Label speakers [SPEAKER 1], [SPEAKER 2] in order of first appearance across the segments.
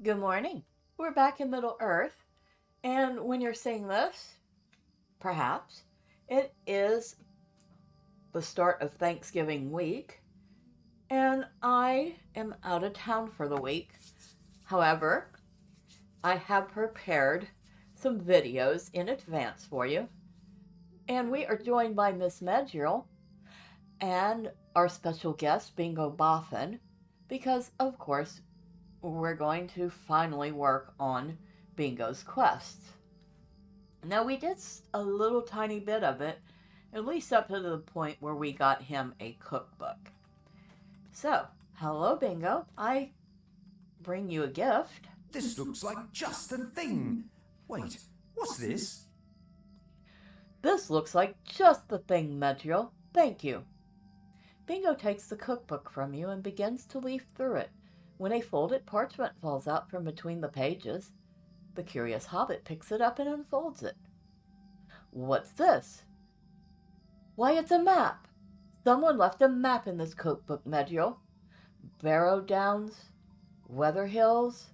[SPEAKER 1] Good morning. We're back in Middle Earth, and when you're seeing this, perhaps, it is the start of Thanksgiving week, and I am out of town for the week. However, I have prepared some videos in advance for you, and we are joined by Miss Medrielle and our special guest, Bingo Boffin, because, of course, we're going to finally work on Bingo's quest. Now, we did a little tiny bit of it, at least up to the point where we got him a cookbook. So, hello, Bingo. I bring you a gift.
[SPEAKER 2] This looks like just the thing. Wait, what's this?
[SPEAKER 1] This looks like just the thing, Medrielle. Thank you. Bingo takes the cookbook from you and begins to leaf through it. When a folded parchment falls out from between the pages, the curious hobbit picks it up and unfolds it. What's this? Why, it's a map! Someone left a map in this cookbook, Medrielle. Barrow Downs, Weather Hills,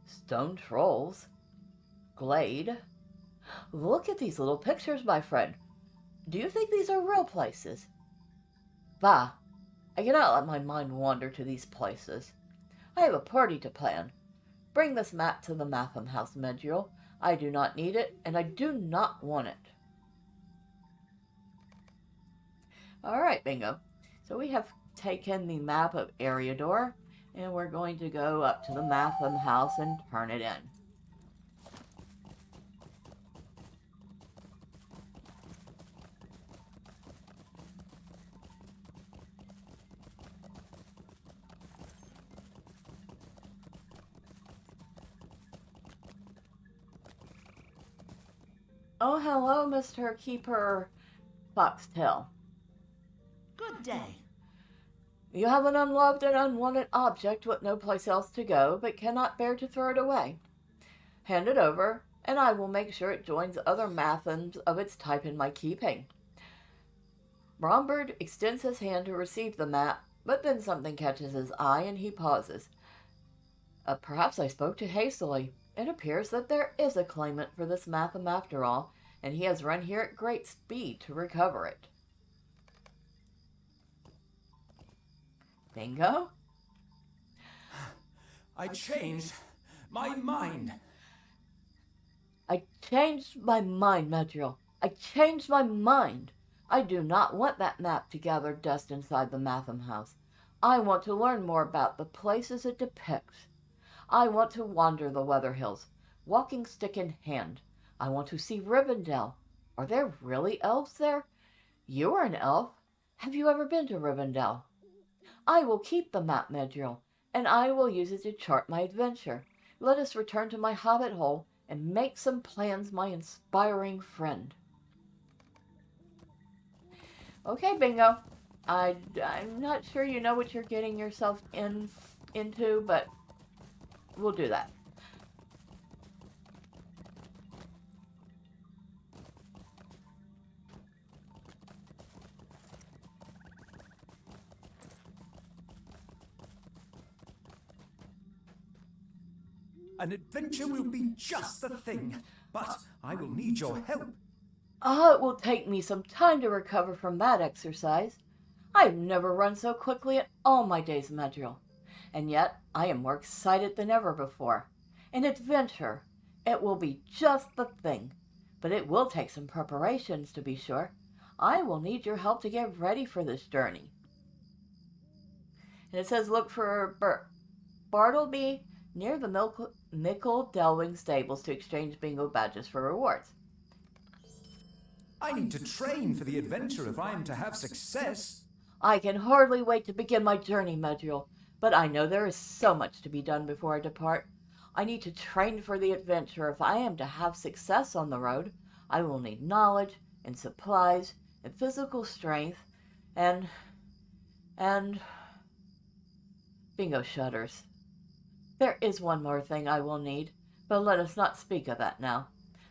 [SPEAKER 1] Stone Trolls, Glade. Look at these little pictures, my friend. Do you think these are real places? Bah! I cannot let my mind wander to these places. I have a party to plan. Bring this map to the Matham house, Medrielle. I do not need it, and I do not want it. All right, Bingo. So we have taken the map of Eriador, and we're going to go up to the Matham house and turn it in. Oh, hello, Mr. Keeper Foxtail.
[SPEAKER 3] Good day.
[SPEAKER 1] You have an unloved and unwanted object with no place else to go, but cannot bear to throw it away. Hand it over, and I will make sure it joins other Mathams of its type in my keeping. Bromberg extends his hand to receive the map, but then something catches his eye and he pauses. Perhaps I spoke too hastily. It appears that there is a claimant for this Matham after all, and he has run here at great speed to recover it. Bingo?
[SPEAKER 2] I changed my mind.
[SPEAKER 1] I changed my mind, Medrielle. I changed my mind. I do not want that map to gather dust inside the Matham house. I want to learn more about the places it depicts. I want to wander the Weather Hills, walking stick in hand. I want to see Rivendell. Are there really elves there? You are an elf. Have you ever been to Rivendell? I will keep the map, Medrielle, and I will use it to chart my adventure. Let us return to my hobbit hole and make some plans, my inspiring friend. Okay, Bingo. I'm not sure you know what you're getting yourself into, but we'll do that.
[SPEAKER 2] An adventure will be just the thing, but I will need your help.
[SPEAKER 1] It will take me some time to recover from that exercise. I've never run so quickly in all my days, Medrielle. And yet I am more excited than ever before. An adventure. It will be just the thing. But it will take some preparations, to be sure. I will need your help to get ready for this journey. And it says look for Bartleby near the Mickle Delving stables to exchange bingo badges for rewards.
[SPEAKER 2] I need to train for the adventure if I am to have success.
[SPEAKER 1] I can hardly wait to begin my journey, Medrielle, but I know there is so much to be done before I depart. I need to train for the adventure if I am to have success on the road. I will need knowledge and supplies and physical strength and Bingo shudders. There is one more thing I will need, but let us not speak of that now.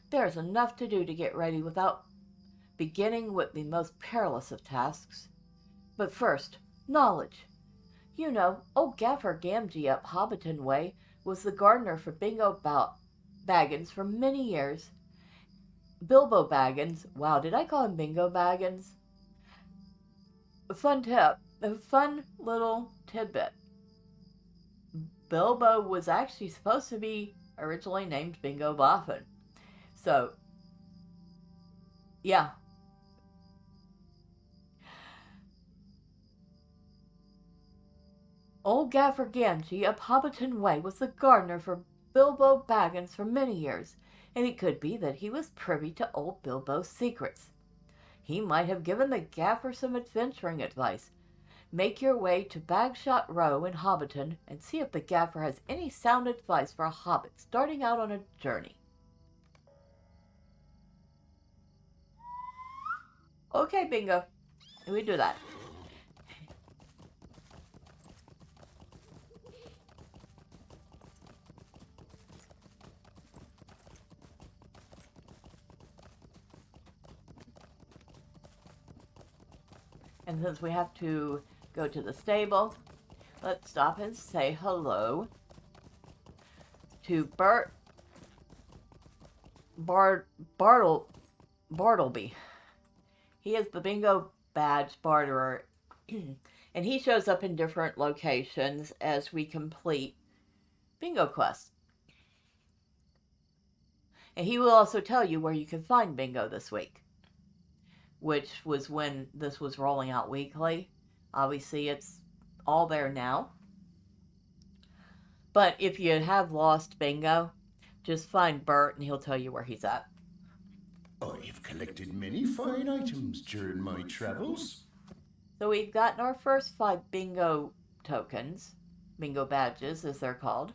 [SPEAKER 1] There is enough to do to get ready without beginning with the most perilous of tasks. But first, knowledge. You know, old Gaffer Gamgee up Hobbiton way was the gardener for Bingo Baggins for many years. Bilbo Baggins. Wow, did I call him Bingo Baggins? A fun tip. A fun little tidbit. Bilbo was actually supposed to be originally named Bingo Boffin. So, yeah. Old Gaffer Gamgee of Hobbiton Way was the gardener for Bilbo Baggins for many years, and it could be that he was privy to old Bilbo's secrets. He might have given the Gaffer some adventuring advice. Make your way to Bagshot Row in Hobbiton and see if the Gaffer has any sound advice for a hobbit starting out on a journey. Okay, Bingo. We do that. And since we have to go to the stable, let's stop and say hello to Bartleby. He is the Bingo Badge Barterer, and he shows up in different locations as we complete Bingo quests. And he will also tell you where you can find Bingo this week, which was when this was rolling out weekly. Obviously, it's all there now. But if you have lost Bingo, just find Bert and he'll tell you where he's at.
[SPEAKER 4] I've collected many fine items during my travels.
[SPEAKER 1] So we've gotten our first 5 Bingo tokens, Bingo badges as they're called.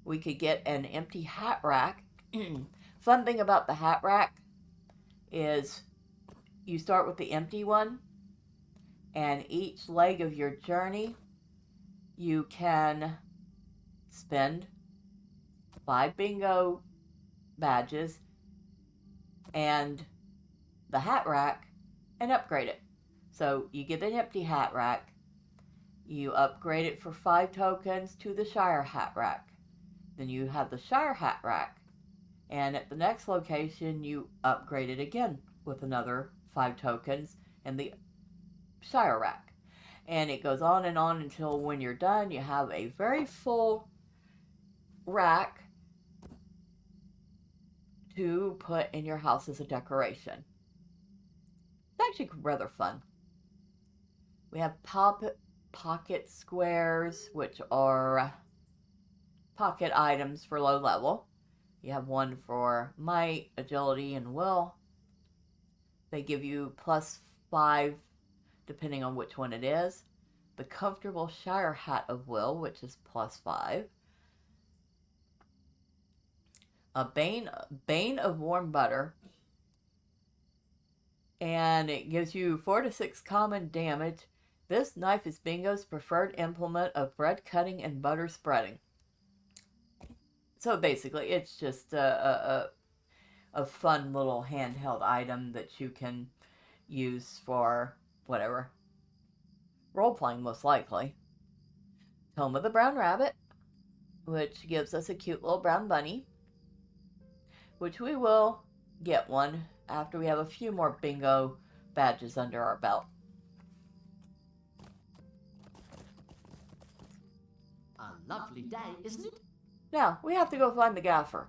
[SPEAKER 1] We could get an empty hat rack. Fun thing about the hat rack is you start with the empty one, and each leg of your journey you can spend 5 Bingo badges and the hat rack and upgrade it. So you get an empty hat rack, you upgrade it for 5 tokens to the Shire hat rack. Then you have the Shire hat rack, and at the next location you upgrade it again with another 5 tokens and the Shire rack. And it goes on until when you're done you have a very full rack to put in your house as a decoration. It's actually rather fun. We have pocket squares, which are pocket items for low level. You have one for might, agility, and will. They give you +5 depending on which one it is. The comfortable Shire hat of will, which is +5. A bane of warm butter, and it gives you 4 to 6 common damage. This knife is Bingo's preferred implement of bread cutting and butter spreading. So basically, it's just a fun little handheld item that you can use for whatever. Role-playing, most likely. Home of the Brown Rabbit, which gives us a cute little brown bunny, which we will get one after we have a few more Bingo badges under our belt.
[SPEAKER 3] A lovely day, isn't it?
[SPEAKER 1] Now, we have to go find the Gaffer.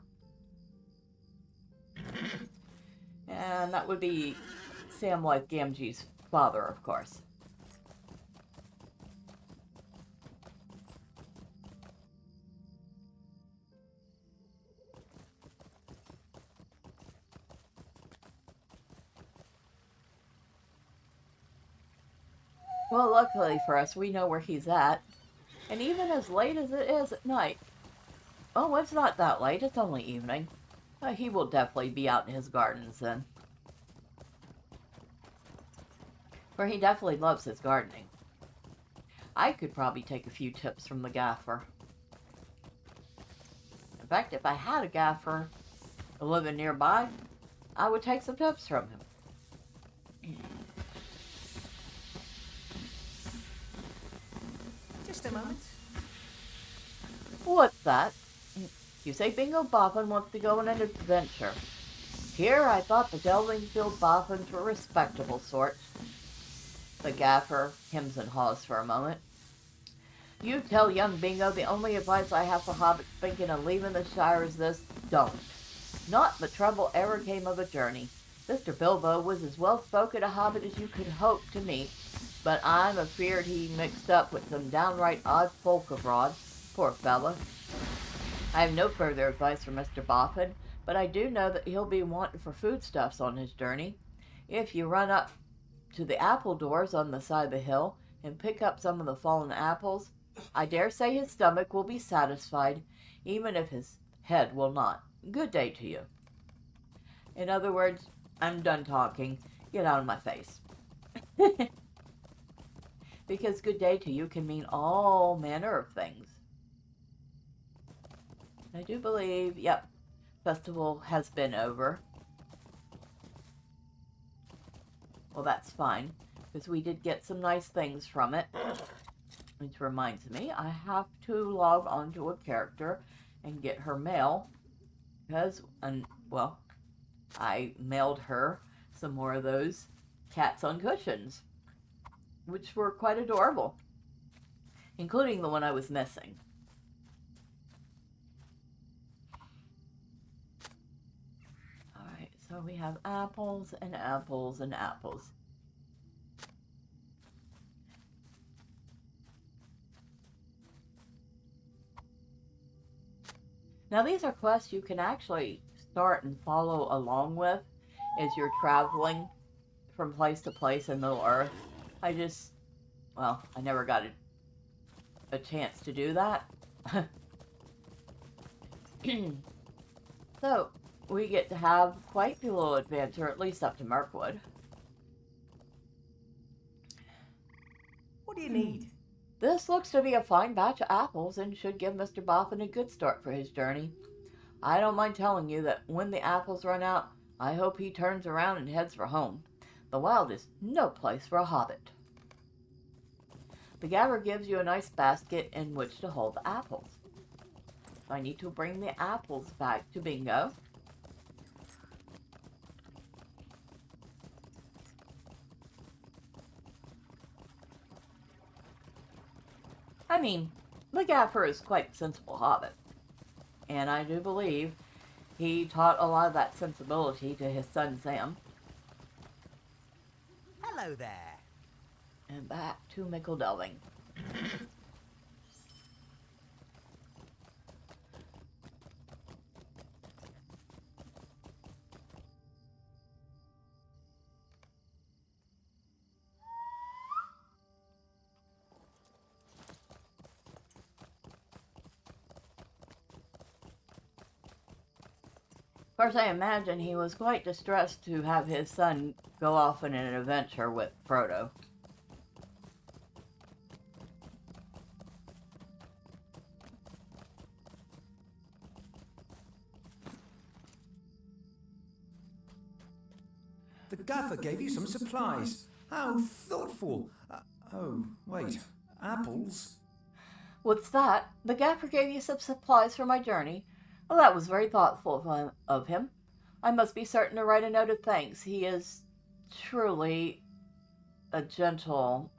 [SPEAKER 1] And that would be Samwise Gamgee's father, of course. Well, luckily for us, we know where he's at. And even as late as it is at night, oh, it's not that late, it's only evening. He will definitely be out in his gardens then. For he definitely loves his gardening. I could probably take a few tips from the Gaffer. In fact, if I had a Gaffer living nearby, I would take some tips from him.
[SPEAKER 3] Just a moment.
[SPEAKER 1] What's that? You say Bingo Boffin wants to go on an adventure. Here, I thought the Delvingfield Boffins were respectable sorts. The gaffer hems and haws for a moment. You tell young Bingo the only advice I have for hobbits thinking of leaving the Shire is this: don't. Not the trouble ever came of a journey. Mr. Bilbo was as well-spoken a hobbit as you could hope to meet, but I'm afeard he mixed up with some downright odd folk abroad. Poor fellow. I have no further advice for Mr. Boffin, but I do know that he'll be wanting for foodstuffs on his journey. If you run up to the apple doors on the side of the hill and pick up some of the fallen apples, I dare say his stomach will be satisfied, even if his head will not. Good day to you. In other words, I'm done talking. Get out of my face. Because good day to you can mean all manner of things. I do believe, yep, festival has been over. Well, that's fine, because we did get some nice things from it. Which reminds me, I have to log onto a character and get her mail. Because, well, I mailed her some more of those cats on cushions, which were quite adorable, including the one I was missing. Alright, so we have apples and apples and apples. Now these are quests you can actually start and follow along with as you're traveling from place to place in Middle Earth. I never got a chance to do that. So, we get to have quite the little adventure, at least up to Mirkwood.
[SPEAKER 2] What do you need?
[SPEAKER 1] This looks to be a fine batch of apples and should give Mr. Boffin a good start for his journey. I don't mind telling you that when the apples run out, I hope he turns around and heads for home. The wild is no place for a hobbit. The gaffer gives you a nice basket in which to hold the apples. So I need to bring the apples back to Bingo. I mean, the gaffer is quite a sensible hobbit, and I do believe he taught a lot of that sensibility to his son Sam.
[SPEAKER 2] Hello there.
[SPEAKER 1] And back to Mickle Delving. Of course, I imagine he was quite distressed to have his son go off on an adventure with Frodo.
[SPEAKER 2] The gaffer gave you some supplies. How thoughtful. Oh, wait. Apples?
[SPEAKER 1] What's that? The gaffer gave you some supplies for my journey? Well, that was very thoughtful of him. I must be certain to write a note of thanks. He is truly a gentle...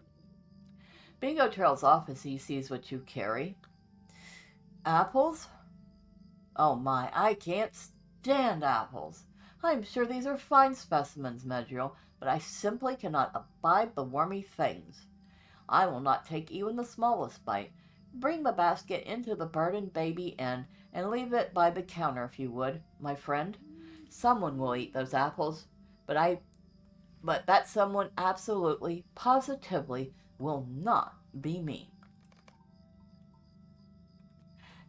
[SPEAKER 1] Bingo trails off as he sees what you carry. Apples? Oh my, I can't stand apples. I'm sure these are fine specimens, Medrielle, but I simply cannot abide the wormy things. I will not take even the smallest bite. Bring the basket into the burdened baby inn and leave it by the counter if you would, my friend. Someone will eat those apples, but that someone absolutely, positively will not be me.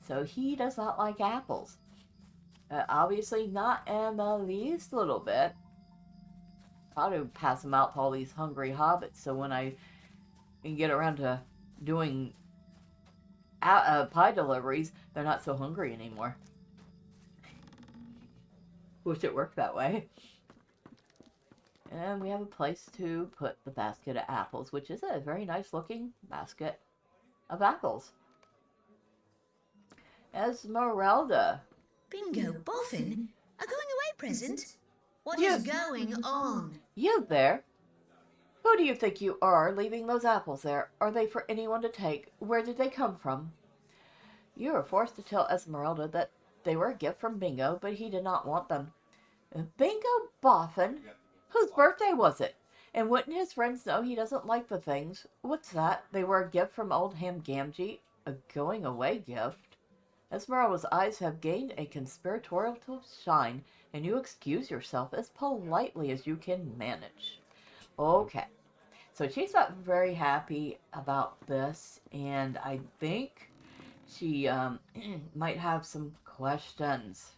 [SPEAKER 1] So he does not like apples. Obviously not in the least little bit. I'll to pass them out to all these hungry hobbits so when I get around to doing pie deliveries, they're not so hungry anymore. Wish it worked that way. And we have a place to put the basket of apples, which is a very nice looking basket of apples. Esmeralda.
[SPEAKER 5] Bingo Boffin? A going away present? What is going on?
[SPEAKER 1] You there? Who do you think you are leaving those apples there? Are they for anyone to take? Where did they come from? You were forced to tell Esmeralda that they were a gift from Bingo, but he did not want them. Bingo Boffin? Whose birthday was it? And wouldn't his friends know he doesn't like the things? What's that? They were a gift from old Ham Gamgee? A going-away gift? Esmeralda's eyes have gained a conspiratorial shine, and you excuse yourself as politely as you can manage. Okay, so she's not very happy about this, and I think she might have some questions.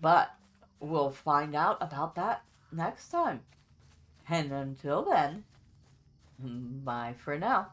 [SPEAKER 1] But we'll find out about that next time. And until then, bye for now.